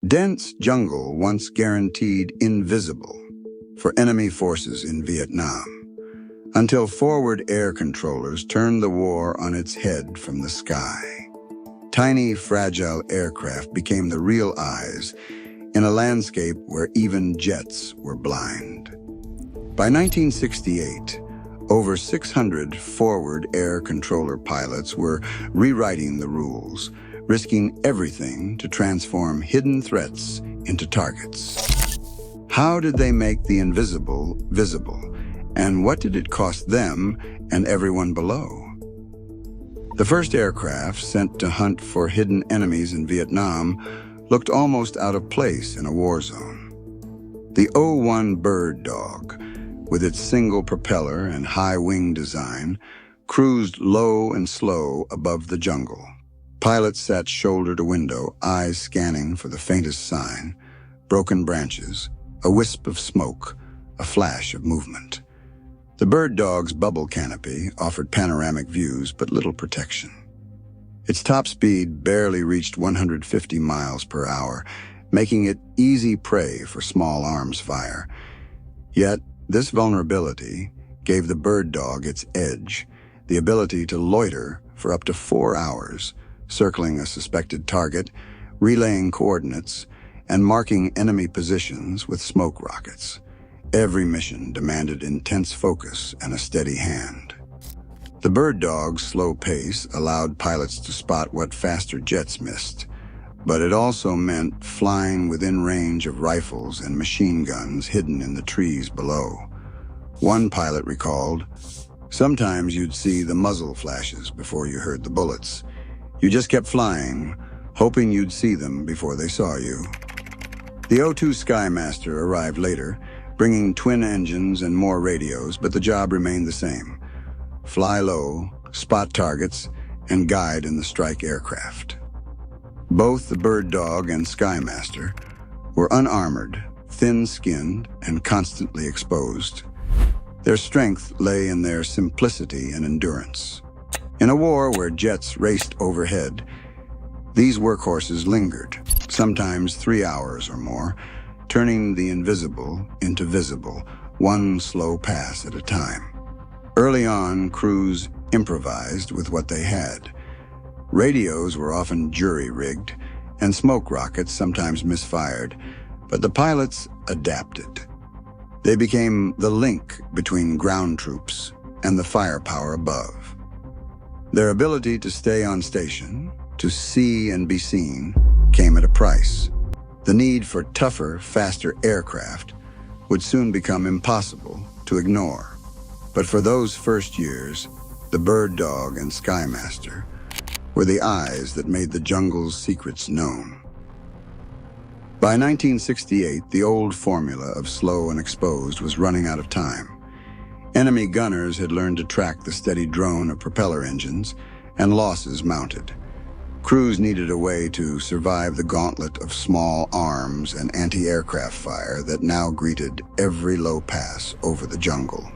Dense jungle once guaranteed invisible for enemy forces in Vietnam, until forward air controllers turned the war on its head from the sky. Tiny, fragile aircraft became the real eyes in a landscape where even jets were blind. By 1968, over 600 forward air controller pilots were rewriting the rules, risking everything to transform hidden threats into targets. How did they make the invisible visible? And what did it cost them and everyone below? The first aircraft sent to hunt for hidden enemies in Vietnam looked almost out of place in a war zone. The O-1 Bird Dog, with its single propeller and high wing design, cruised low and slow above the jungle. Pilots sat shoulder to window, eyes scanning for the faintest sign, broken branches, a wisp of smoke, a flash of movement. The Bird Dog's bubble canopy offered panoramic views but little protection. Its top speed barely reached 150 miles per hour, making it easy prey for small arms fire. Yet, this vulnerability gave the Bird Dog its edge, the ability to loiter for up to 4 hours, circling a suspected target, relaying coordinates, and marking enemy positions with smoke rockets. Every mission demanded intense focus and a steady hand. The Bird Dog's slow pace allowed pilots to spot what faster jets missed, but it also meant flying within range of rifles and machine guns hidden in the trees below. One pilot recalled, "Sometimes you'd see the muzzle flashes before you heard the bullets. You just kept flying, hoping you'd see them before they saw you." The O-2 Skymaster arrived later, bringing twin engines and more radios, but the job remained the same: fly low, spot targets, and guide in the strike aircraft. Both the Bird Dog and Skymaster were unarmored, thin-skinned, and constantly exposed. Their strength lay in their simplicity and endurance. In a war where jets raced overhead, these workhorses lingered, sometimes 3 hours or more, turning the invisible into visible, one slow pass at a time. Early on, crews improvised with what they had. Radios were often jury-rigged, and smoke rockets sometimes misfired, but the pilots adapted. They became the link between ground troops and the firepower above. Their ability to stay on station, to see and be seen, came at a price. The need for tougher, faster aircraft would soon become impossible to ignore. But for those first years, the Bird Dog and Skymaster were the eyes that made the jungle's secrets known. By 1968, the old formula of slow and exposed was running out of time. Enemy gunners had learned to track the steady drone of propeller engines, and losses mounted. Crews needed a way to survive the gauntlet of small arms and anti-aircraft fire that now greeted every low pass over the jungle.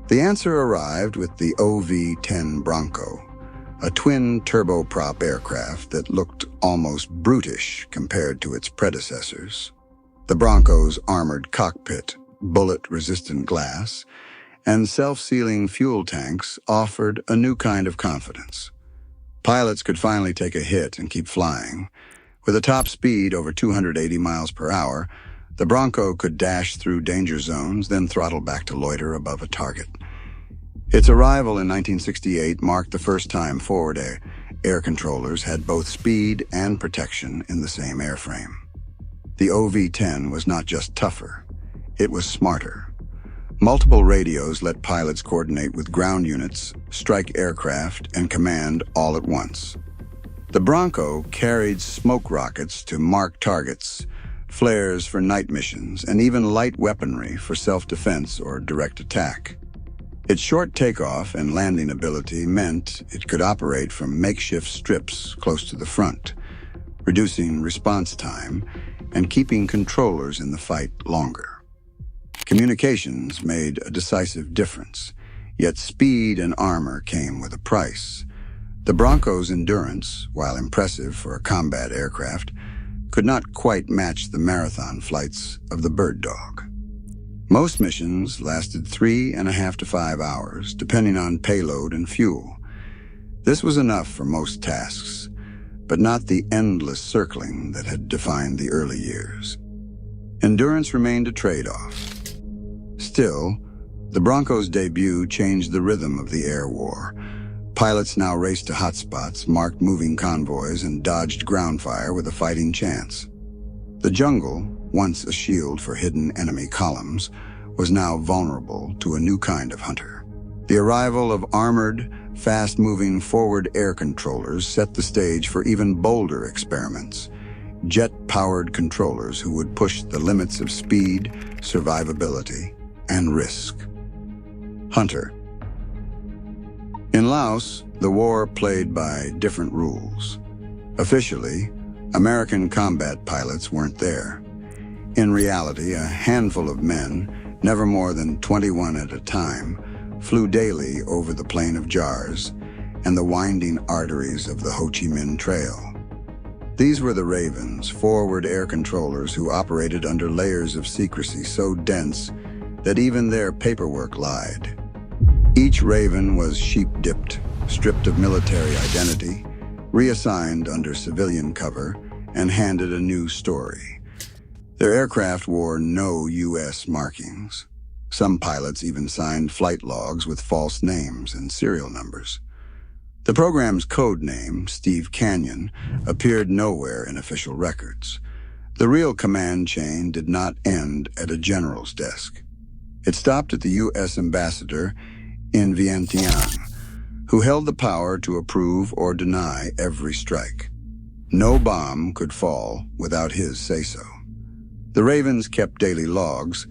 The answer arrived with the OV-10 Bronco, a twin turboprop aircraft that looked almost brutish compared to its predecessors. The Bronco's armored cockpit, bullet-resistant glass, and self-sealing fuel tanks offered a new kind of confidence. Pilots could finally take a hit and keep flying. With a top speed over 280 miles per hour, the Bronco could dash through danger zones, then throttle back to loiter above a target. Its arrival in 1968 marked the first time forward air controllers had both speed and protection in the same airframe. The OV-10 was not just tougher, it was smarter. Multiple radios let pilots coordinate with ground units, strike aircraft, and command all at once. The Bronco carried smoke rockets to mark targets, flares for night missions, and even light weaponry for self-defense or direct attack. Its short takeoff and landing ability meant it could operate from makeshift strips close to the front, reducing response time and keeping controllers in the fight longer. Communications made a decisive difference, yet speed and armor came with a price. The Bronco's endurance, while impressive for a combat aircraft, could not quite match the marathon flights of the Bird Dog. Most missions lasted 3.5 to 5 hours, depending on payload and fuel. This was enough for most tasks, but not the endless circling that had defined the early years. Endurance remained a trade-off. Still, the Bronco's debut changed the rhythm of the air war. Pilots now raced to hotspots, marked moving convoys, and dodged ground fire with a fighting chance. The jungle, once a shield for hidden enemy columns, was now vulnerable to a new kind of hunter. The arrival of armored, fast-moving forward air controllers set the stage for even bolder experiments. Jet-powered controllers who would push the limits of speed, survivability, and risk. Hunter. In Laos, the war played by different rules. Officially, American combat pilots weren't there. In reality, a handful of men, never more than 21 at a time, flew daily over the Plain of Jars and the winding arteries of the Ho Chi Minh Trail. These were the Ravens, forward air controllers who operated under layers of secrecy so dense that even their paperwork lied. Each Raven was sheep-dipped, stripped of military identity, reassigned under civilian cover, and handed a new story. Their aircraft wore no U.S. markings. Some pilots even signed flight logs with false names and serial numbers. The program's code name, Steve Canyon, appeared nowhere in official records. The real command chain did not end at a general's desk. It stopped at the U.S. ambassador in Vientiane, who held the power to approve or deny every strike. No bomb could fall without his say-so. The Ravens kept daily logs,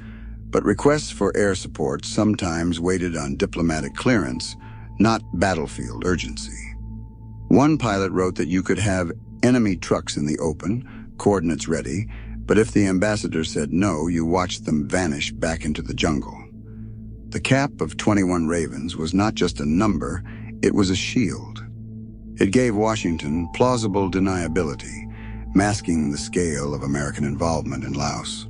but requests for air support sometimes waited on diplomatic clearance, not battlefield urgency. One pilot wrote that you could have enemy trucks in the open, coordinates ready, but if the ambassador said no, you watched them vanish back into the jungle. The cap of 21 Ravens was not just a number, it was a shield. It gave Washington plausible deniability, masking the scale of American involvement in Laos.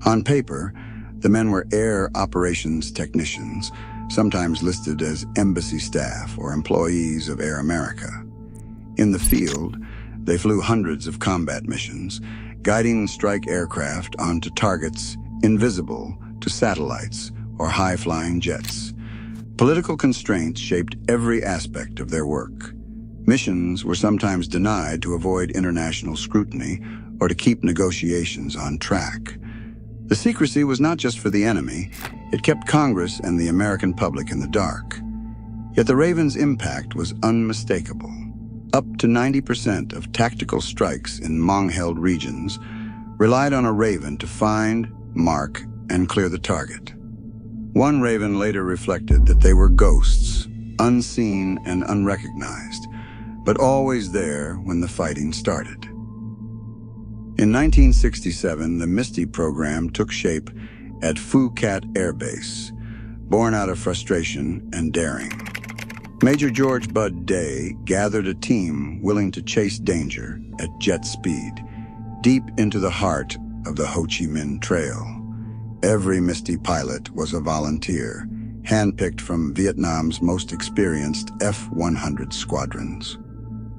On paper, the men were air operations technicians, sometimes listed as embassy staff or employees of Air America. In the field, they flew hundreds of combat missions, guiding strike aircraft onto targets invisible to satellites or high-flying jets. Political constraints shaped every aspect of their work. Missions were sometimes denied to avoid international scrutiny or to keep negotiations on track. The secrecy was not just for the enemy, it kept Congress and the American public in the dark. Yet the Ravens' impact was unmistakable. Up to 90% of tactical strikes in Hmong-held regions relied on a Raven to find, mark, and clear the target. One Raven later reflected that they were ghosts, unseen and unrecognized, but always there when the fighting started. In 1967, the Misty program took shape at Phu Cat Air Base, born out of frustration and daring. Major George Bud Day gathered a team willing to chase danger at jet speed, deep into the heart of the Ho Chi Minh Trail. Every Misty pilot was a volunteer, handpicked from Vietnam's most experienced F-100 squadrons.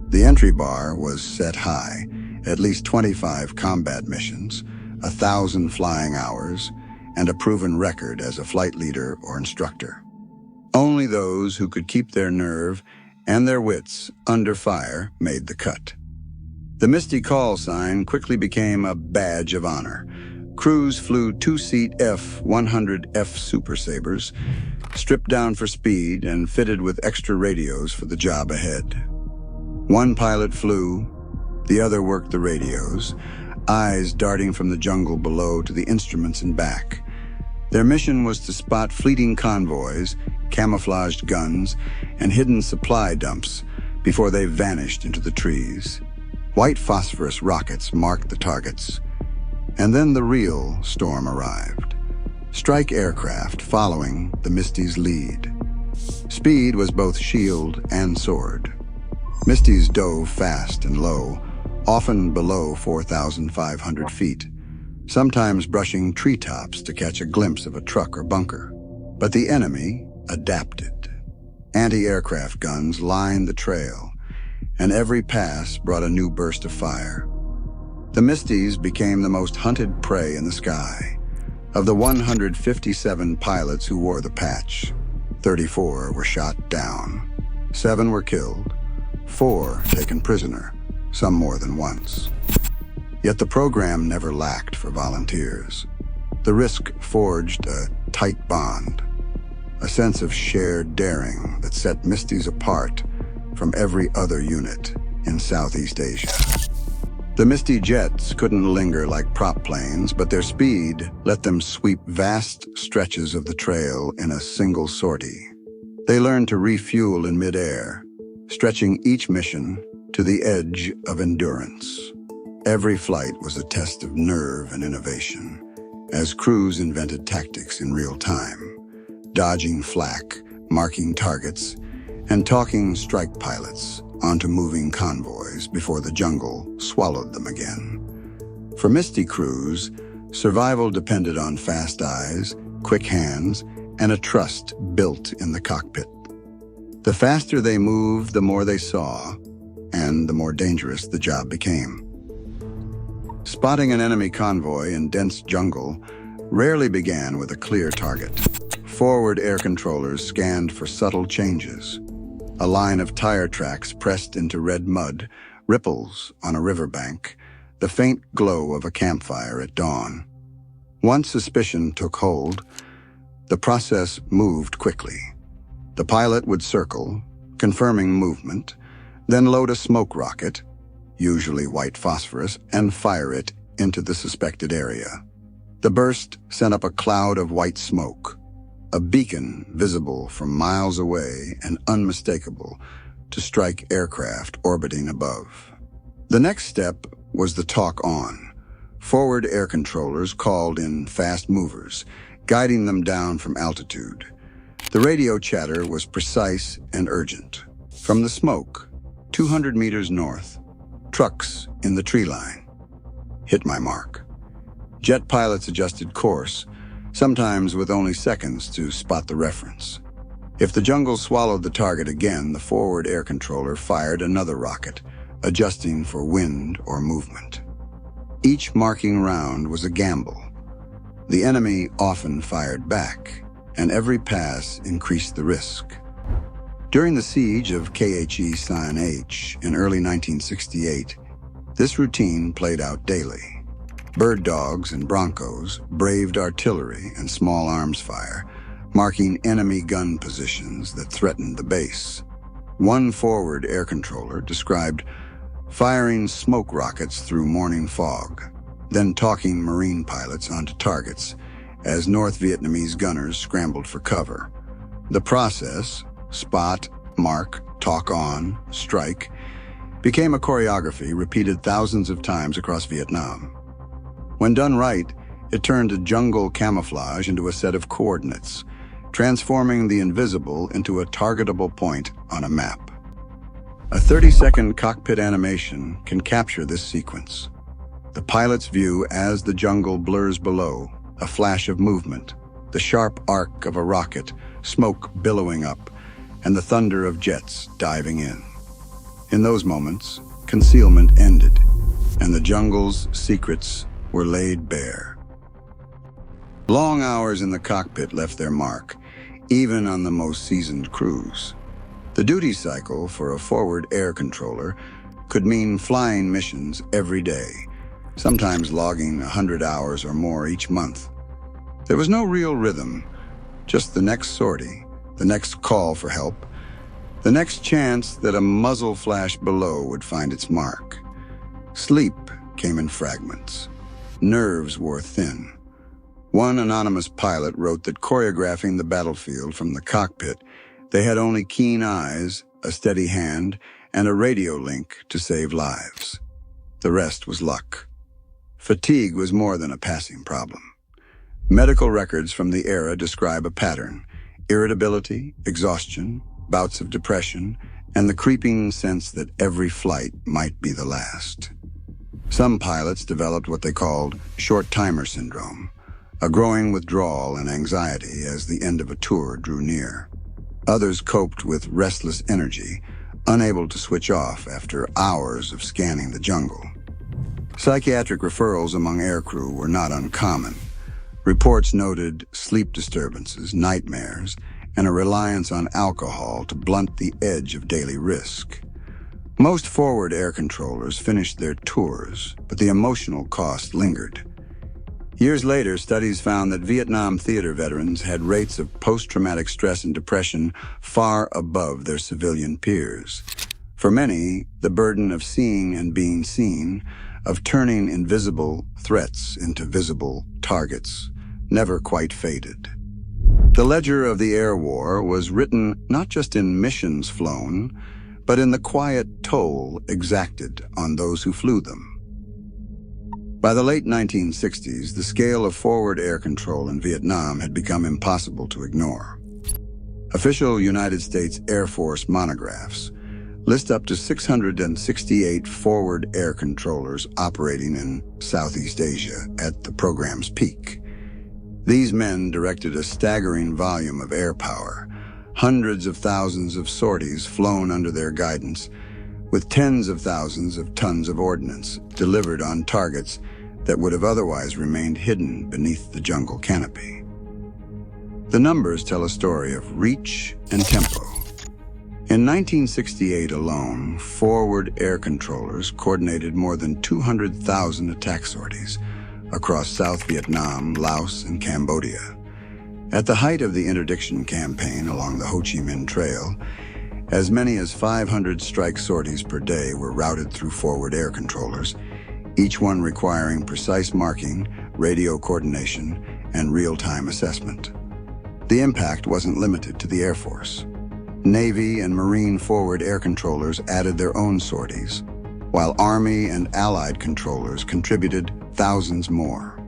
The entry bar was set high, at least 25 combat missions, 1,000 flying hours, and a proven record as a flight leader or instructor. Only those who could keep their nerve and their wits under fire made the cut. The Misty call sign quickly became a badge of honor. Crews flew two-seat F-100F Super Sabres, stripped down for speed and fitted with extra radios for the job ahead. One pilot flew, the other worked the radios, eyes darting from the jungle below to the instruments and back. Their mission was to spot fleeting convoys, camouflaged guns, and hidden supply dumps before they vanished into the trees. White phosphorus rockets marked the targets. And then the real storm arrived. Strike aircraft following the Misty's lead. Speed was both shield and sword. Misty's dove fast and low, often below 4,500 feet, sometimes brushing treetops to catch a glimpse of a truck or bunker. But the enemy adapted. Anti-aircraft guns lined the trail, and every pass brought a new burst of fire. The Misties became the most hunted prey in the sky. Of the 157 pilots who wore the patch, 34 were shot down. 7 were killed, 4 taken prisoner, some more than once. Yet the program never lacked for volunteers. The risk forged a tight bond, a sense of shared daring that set Misties apart from every other unit in Southeast Asia. The Misty jets couldn't linger like prop planes, but their speed let them sweep vast stretches of the trail in a single sortie. They learned to refuel in midair, stretching each mission to the edge of endurance. Every flight was a test of nerve and innovation, as crews invented tactics in real time, dodging flak, marking targets, and talking strike pilots onto moving convoys before the jungle swallowed them again. For Misty crews, survival depended on fast eyes, quick hands, and a trust built in the cockpit. The faster they moved, the more they saw, and the more dangerous the job became. Spotting an enemy convoy in dense jungle rarely began with a clear target. Forward air controllers scanned for subtle changes. A line of tire tracks pressed into red mud, ripples on a riverbank, the faint glow of a campfire at dawn. Once suspicion took hold, the process moved quickly. The pilot would circle, confirming movement, then load a smoke rocket, usually white phosphorus, and fire it into the suspected area. The burst sent up a cloud of white smoke, a beacon visible from miles away and unmistakable to strike aircraft orbiting above. The next step was the talk on. Forward air controllers called in fast movers, guiding them down from altitude. The radio chatter was precise and urgent. From the smoke, 200 meters north, trucks in the tree line. Hit my mark. Jet pilots adjusted course, sometimes with only seconds to spot the reference. If the jungle swallowed the target again, the forward air controller fired another rocket, adjusting for wind or movement. Each marking round was a gamble. The enemy often fired back, and every pass increased the risk. During the siege of Khe-Sanh in early 1968, this routine played out daily. Bird dogs and Broncos braved artillery and small arms fire, marking enemy gun positions that threatened the base. One forward air controller described firing smoke rockets through morning fog, then talking Marine pilots onto targets as North Vietnamese gunners scrambled for cover. The process, spot, mark, talk on, strike, became a choreography repeated thousands of times across Vietnam. When done right, it turned a jungle camouflage into a set of coordinates, transforming the invisible into a targetable point on a map. A 30-second cockpit animation can capture this sequence. The pilot's view as the jungle blurs below, a flash of movement, the sharp arc of a rocket, smoke billowing up, and the thunder of jets diving in. In those moments, concealment ended, and the jungle's secrets were laid bare. Long hours in the cockpit left their mark, even on the most seasoned crews. The duty cycle for a forward air controller could mean flying missions every day, sometimes logging 100 hours or more each month. There was no real rhythm, just the next sortie, the next call for help, the next chance that a muzzle flash below would find its mark. Sleep came in fragments. Nerves wore thin. One anonymous pilot wrote that choreographing the battlefield from the cockpit, they had only keen eyes, a steady hand, and a radio link to save lives. The rest was luck. Fatigue was more than a passing problem. Medical records from the era describe a pattern: irritability, exhaustion, bouts of depression, and the creeping sense that every flight might be the last. Some pilots developed what they called short-timer syndrome, a growing withdrawal and anxiety as the end of a tour drew near. Others coped with restless energy, unable to switch off after hours of scanning the jungle. Psychiatric referrals among aircrew were not uncommon. Reports noted sleep disturbances, nightmares, and a reliance on alcohol to blunt the edge of daily risk. Most forward air controllers finished their tours, but the emotional cost lingered. Years later, studies found that Vietnam theater veterans had rates of post-traumatic stress and depression far above their civilian peers. For many, the burden of seeing and being seen, of turning invisible threats into visible targets, never quite faded. The ledger of the air war was written not just in missions flown, but in the quiet toll exacted on those who flew them. By the late 1960s, the scale of forward air control in Vietnam had become impossible to ignore. Official United States Air Force monographs list up to 668 forward air controllers operating in Southeast Asia at the program's peak. These men directed a staggering volume of air power, hundreds of thousands of sorties flown under their guidance, with tens of thousands of tons of ordnance delivered on targets that would have otherwise remained hidden beneath the jungle canopy. The numbers tell a story of reach and tempo. In 1968 alone, forward air controllers coordinated more than 200,000 attack sorties across South Vietnam, Laos, and Cambodia. At the height of the interdiction campaign along the Ho Chi Minh Trail, as many as 500 strike sorties per day were routed through forward air controllers, each one requiring precise marking, radio coordination, and real-time assessment. The impact wasn't limited to the Air Force. Navy and Marine forward air controllers added their own sorties, while Army and Allied controllers contributed thousands more.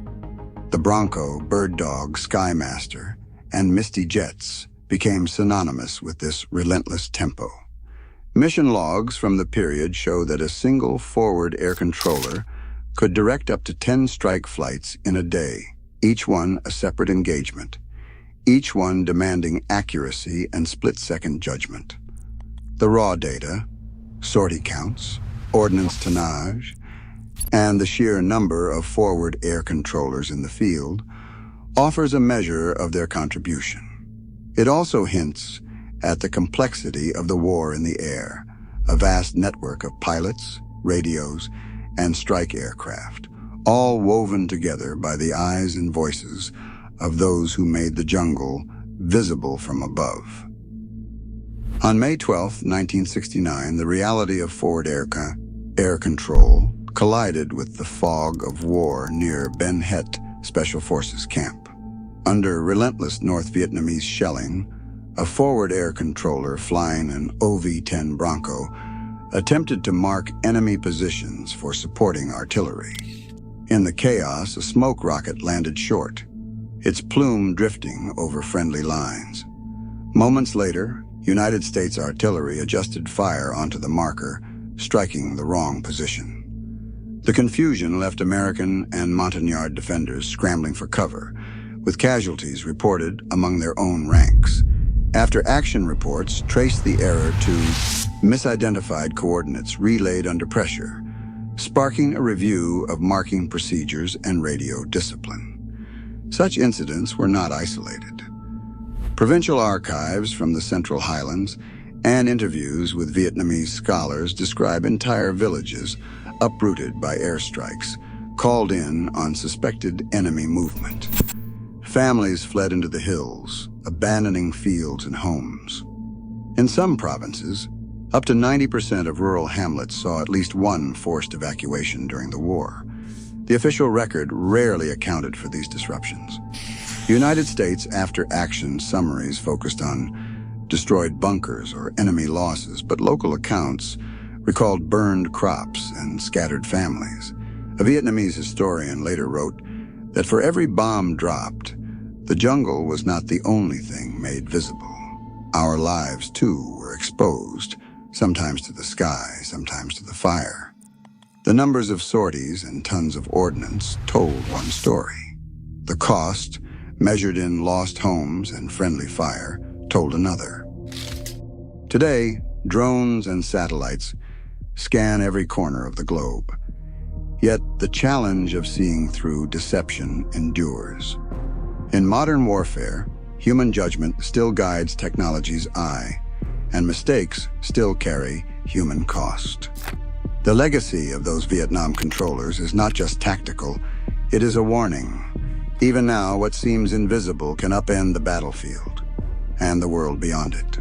The Bronco, Bird Dog, Skymaster, and Misty Jets became synonymous with this relentless tempo. Mission logs from the period show that a single forward air controller could direct up to 10 strike flights in a day, each one a separate engagement, each one demanding accuracy and split-second judgment. The raw data, sortie counts, ordnance tonnage, and the sheer number of forward air controllers in the field offers a measure of their contribution. It also hints at the complexity of the war in the air, a vast network of pilots, radios, and strike aircraft, all woven together by the eyes and voices of those who made the jungle visible from above. On May 12, 1969, the reality of forward air control collided with the fog of war near Ben Het Special Forces Camp. Under relentless North Vietnamese shelling, a forward air controller flying an OV-10 Bronco attempted to mark enemy positions for supporting artillery. In the chaos, a smoke rocket landed short, its plume drifting over friendly lines. Moments later, United States artillery adjusted fire onto the marker, striking the wrong position. The confusion left American and Montagnard defenders scrambling for cover, with casualties reported among their own ranks. After action reports traced the error to misidentified coordinates relayed under pressure, sparking a review of marking procedures and radio discipline. Such incidents were not isolated. Provincial archives from the Central Highlands and interviews with Vietnamese scholars describe entire villages uprooted by airstrikes, called in on suspected enemy movement. Families fled into the hills, abandoning fields and homes. In some provinces, up to 90% of rural hamlets saw at least one forced evacuation during the war. The official record rarely accounted for these disruptions. United States after-action summaries focused on destroyed bunkers or enemy losses, but local accounts recalled burned crops and scattered families. A Vietnamese historian later wrote that for every bomb dropped, the jungle was not the only thing made visible. Our lives, too, were exposed, sometimes to the sky, sometimes to the fire. The numbers of sorties and tons of ordnance told one story. The cost, measured in lost homes and friendly fire, told another. Today, drones and satellites scan every corner of the globe. Yet the challenge of seeing through deception endures. In modern warfare, human judgment still guides technology's eye, and mistakes still carry human cost. The legacy of those Vietnam controllers is not just tactical, it is a warning. Even now, what seems invisible can upend the battlefield and the world beyond it.